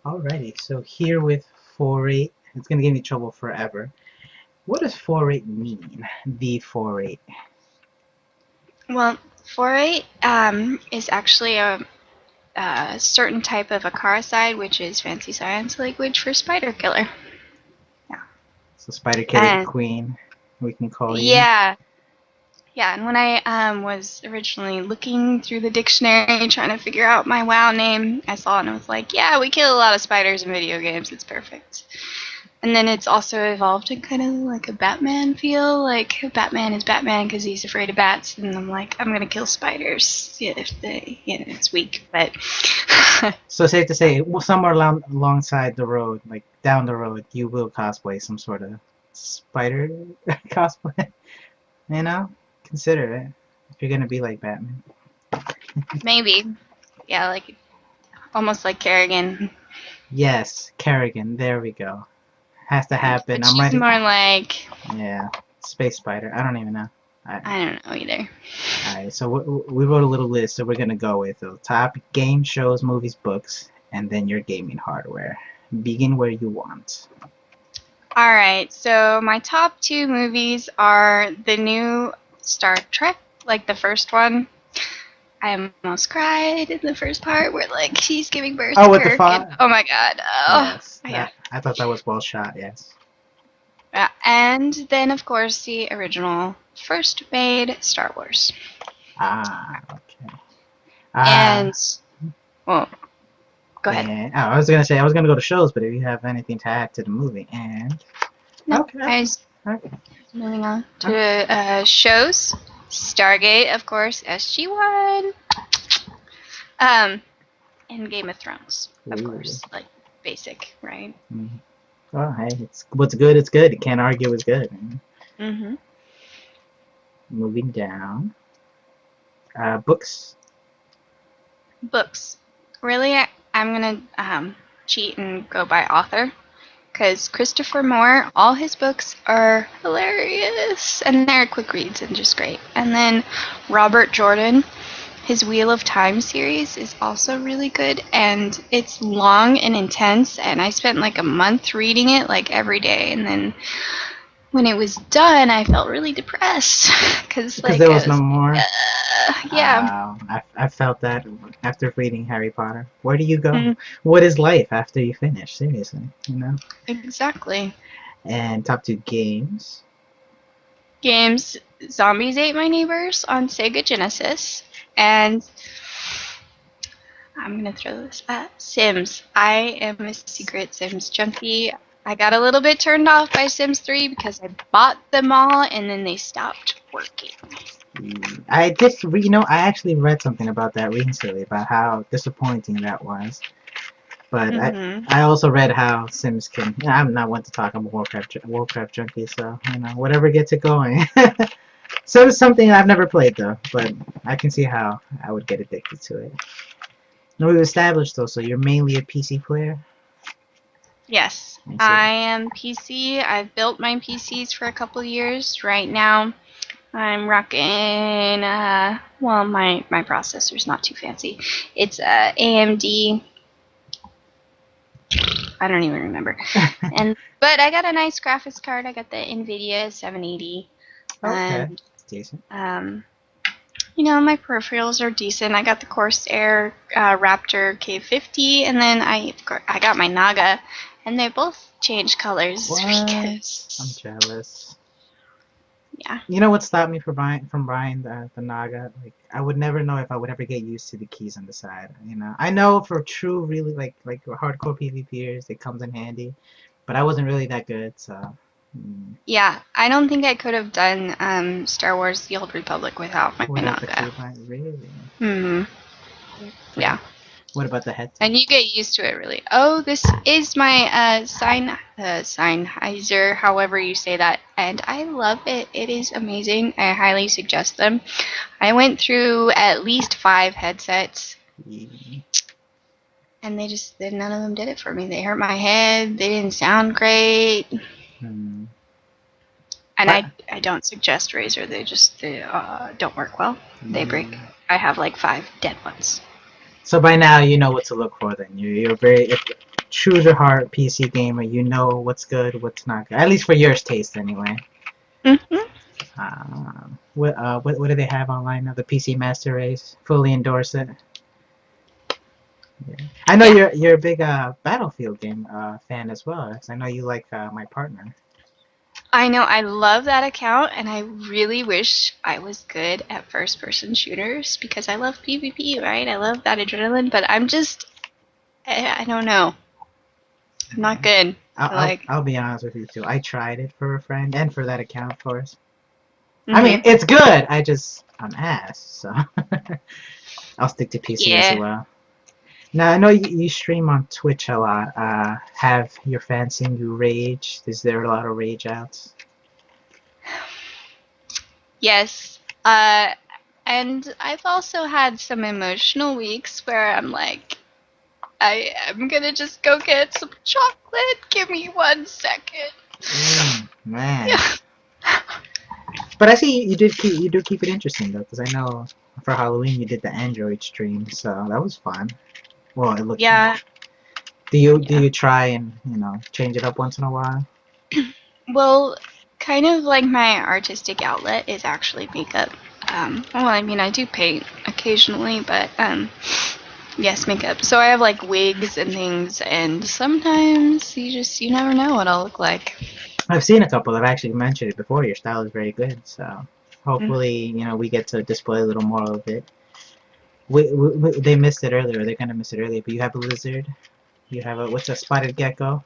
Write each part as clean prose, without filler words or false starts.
Alrighty, so here with 4-8, it's gonna give me trouble forever. What does 4-8 mean? The 4-8. Well, 4-8 is actually a certain type of acaricide, which is fancy science language for spider killer. Yeah. So Spider Killer And Queen, we can call you. yeah, yeah. And when I was originally looking through the dictionary trying to figure out my WoW name, I saw it and I was like, yeah, we kill a lot of spiders in video games. It's perfect. And then it's also evolved in kind of like a Batman feel. Like Batman is Batman because he's afraid of bats, and I'm like, I'm gonna kill spiders. Yeah, if they, it's weak, but. So safe to say, well, somewhere alongside the road, like down the road, you will cosplay some sort of spider cosplay. You know, consider it if you're gonna be like Batman. Maybe, yeah, like almost like Kerrigan. Yes, Kerrigan. There we go. Has to happen. But I'm she's ready. more like. Yeah, Space Spider. I don't even know. I don't know either. Alright, so we wrote a little list that we're gonna go with. So top game shows, movies, books, and then your gaming hardware. Begin where you want. Alright, so my top two movies are the new Star Trek, like the first one. I almost cried in the first part where like she's giving birth Oh, to with the Kirk. font? Oh my god. Oh, Yes, yeah. I thought that was well shot. Yes. And then of course the original first made Star Wars. Ah, okay. And well, go ahead. And, oh, I was gonna say I was gonna go to shows, but if you have anything to add to the movie, and No, okay, I was okay. moving on to shows. Stargate, of course, SG-1. And Game of Thrones, of course, like basic, right? Mm. Well, hey, it's what's good. It's good. You can't argue. It's good. Mm-hmm. Moving down. Books. Books. Really, I'm gonna cheat and go by author, because Christopher Moore, all his books are hilarious, and they're quick reads and just great. And then Robert Jordan, his Wheel of Time series is also really good, and it's long and intense, and I spent like a month reading it like every day, and then when it was done, I felt really depressed because like there was no more. Yeah. I felt that after reading Harry Potter. Where do you go? What is life after you finish? Seriously, you know. Exactly. And top two games. Games: Zombies Ate My Neighbors on Sega Genesis, and I'm gonna throw this at Sims. I am a secret Sims junkie. I got a little bit turned off by Sims 3 because I bought them all and then they stopped working. I did, I actually read something about that recently, about how disappointing that was. But I also read how Sims can. I'm not one to talk. I'm a Warcraft junkie, so whatever gets it going. So it's something I've never played though, but I can see how I would get addicted to it. Now we've established though, so you're mainly a PC player. Yes, I am PC. I've built my PCs for a couple years. Right now, I'm rocking. Well, my processor's not too fancy. It's AMD. I don't even remember. But I got a nice graphics card. I got the NVIDIA 780. Okay, it's decent. My peripherals are decent. I got the Corsair Raptor K50, and then I got my Naga, and they both change colors. What? Because I'm jealous. Yeah. You know what stopped me from buying the Naga? Like, I would never know if I would ever get used to the keys on the side. I know for true, really like hardcore PvPers, it comes in handy, but I wasn't really that good, so. Yeah, I don't think I could have done Star Wars: The Old Republic without my Naga. Really? Yeah. What about the headset? And you get used to it, really. Oh, this is my Sennheiser, however you say that, and I love it. It is amazing. I highly suggest them. I went through at least 5 headsets, and none of them did it for me. They hurt my head. They didn't sound great. And I don't suggest Razer. They don't work well. They break. I have like 5 dead ones. So by now you know what to look for then. You're very true to heart PC gamer, you know what's good, what's not good. At least for your taste, anyway. Mhm. What do they have online now? The PC Master Race. Fully endorse it. Yeah. I know Yeah. you're a big Battlefield game fan as well. 'Cause I know you like my partner. I know I love that account, and I really wish I was good at first-person shooters because I love PvP, right? I love that adrenaline, but I don't know. I'm not good. Like, I'll be honest with you too. I tried it for a friend and for that account, of course. I mean, mhm. it's good. I'm ass, so I'll stick to PC as Yeah. well. Now I know you stream on Twitch a lot. Have your fans seen you rage? Is there a lot of rage outs? Yes. And I've also had some emotional weeks where I'm like, I am gonna just go get some chocolate. Give me 1 second. Man. Yeah. But I see you do keep it interesting though, because I know for Halloween you did the Android stream, so that was fun. Well, it looked fun. Yeah. Do Yeah. you try and change it up once in a while? Well, kind of like my artistic outlet is actually makeup. Well, I mean, I do paint occasionally, but yes, makeup. So I have like wigs and things, and sometimes you never know what I'll look like. I've seen a couple. I've actually mentioned it before. Your style is very good, so Mm. hopefully we get to display a little more of it. They missed it earlier. They're gonna miss it earlier. But you have a lizard. You have a what's a spotted gecko?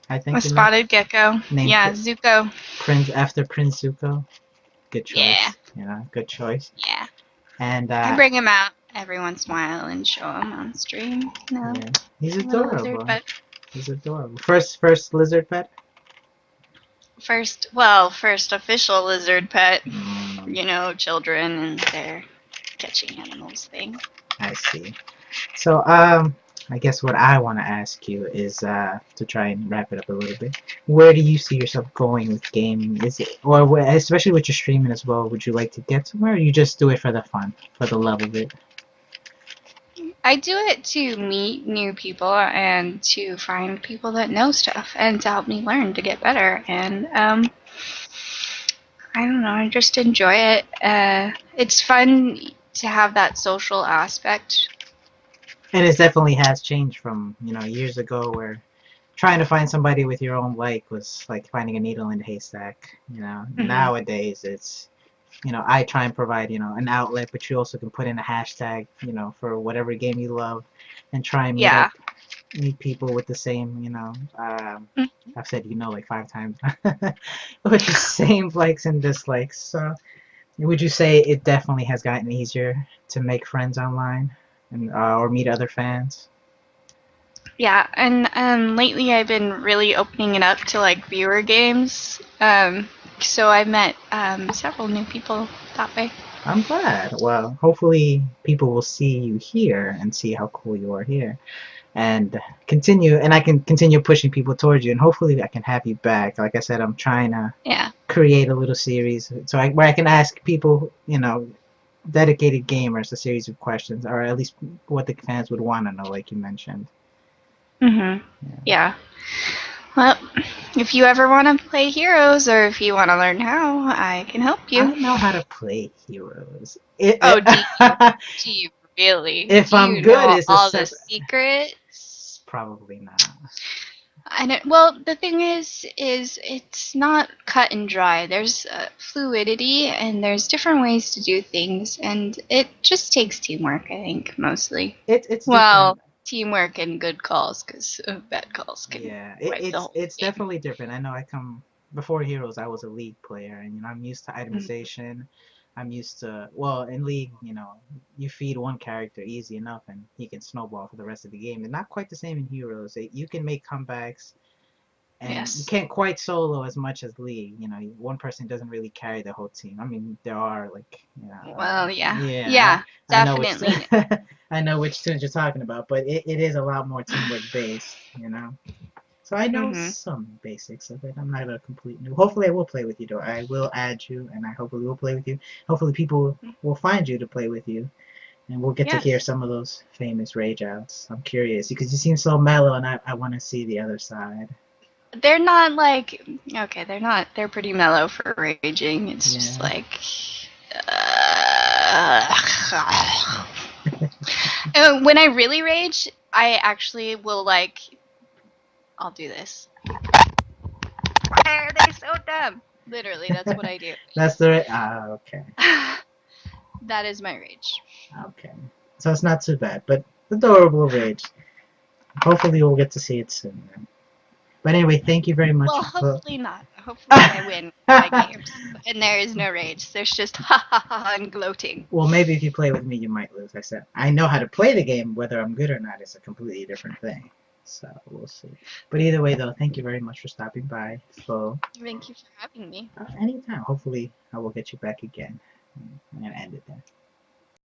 I A think you meant spotted gecko. named Yeah, Zuko. Prince after Prince Zuko. Good Yeah, choice. Good choice. yeah. And I bring him out every once in a while and show him on stream. No, yeah, he's little lizard, adorable. but He's adorable. First lizard pet. first official lizard pet. Mm, You know, children and their catching animals thing. I see. So I guess what I want to ask you is to try and wrap it up a little bit. Where do you see yourself going with gaming? Is it especially with your streaming as well? Would you like to get somewhere, or you just do it for the fun, for the love of it? I do it to meet new people and to find people that know stuff and to help me learn to get better. And I don't know, I just enjoy it. It's fun to have that social aspect. And it definitely has changed from years ago where trying to find somebody with your own like was like finding a needle in a haystack. Hmm. Nowadays it's I try and provide an outlet, but you also can put in a hashtag for whatever game you love, and try and Yeah. meet people with the same Mm. I've said like 5 times with the same likes and dislikes. So would you say it definitely has gotten easier to make friends online and or meet other fans? Yeah, and lately I've been really opening it up to like viewer games. So I've met several new people that way. I'm glad. Well, hopefully people will see you here and see how cool you are here, and I can continue pushing people towards you, and hopefully I can have you back. Like I said, I'm trying to Yeah. create a little series where I can ask people, dedicated gamers, a series of questions, or at least what the fans would want to know, like you mentioned. Mhm. Yeah. Yeah. Well, if you ever want to play Heroes or if you want to learn how, I can help you. I know how to play heroes. Oh, do you really? If Do I'm you good, know it's a all the separate. secrets? Probably not. I know. Well, the thing is it's not cut and dry. There's fluidity, and there's different ways to do things, and it just takes teamwork, I think, mostly. It's different. Well, teamwork and good calls, because bad calls can Yeah, wipe the whole it's game. definitely different. I know I come before Heroes. I was a League player, and I'm used to Mhm. itemization. I'm used to in League, you feed one character easy enough, and he can snowball for the rest of the game. And not quite the same in Heroes. You can make comebacks, and you Yes. can't quite solo as much as League. One person doesn't really carry the whole team. I mean, there are like, Well, yeah. yeah, Yeah, I know which definitely. I know which tunes you're talking about, but it is a lot more teamwork based. So I know Hmm. some basics of it. I'm not a complete noob. Hopefully, I will play with you though. I will add you, and I hopefully will play with you. Hopefully, people will find you to play with you, And we'll get to Yes. hear some of those famous rage outs. I'm curious because you seem so mellow, and I want to see the other side. They're not like okay, they're not. They're pretty mellow for raging. It's just like. When I really rage, I actually will like. I'll do this. Why are they so dumb? Literally, that's what I do. That's the okay. That is my rage. Okay, so it's not too bad, but adorable rage. Hopefully, we'll get to see it soon. Then. But anyway, thank you very much. Well, hopefully not. Hopefully I win my games, and there is no rage. There's just ha ha ha and gloating. Well, maybe if you play with me, you might lose. I said I know how to play the game. Whether I'm good or not is a completely different thing. So we'll see. But either way, though, thank you very much for stopping by. So Thank you for having me. anytime. Hopefully, I will get you back again. I'm gonna end it there.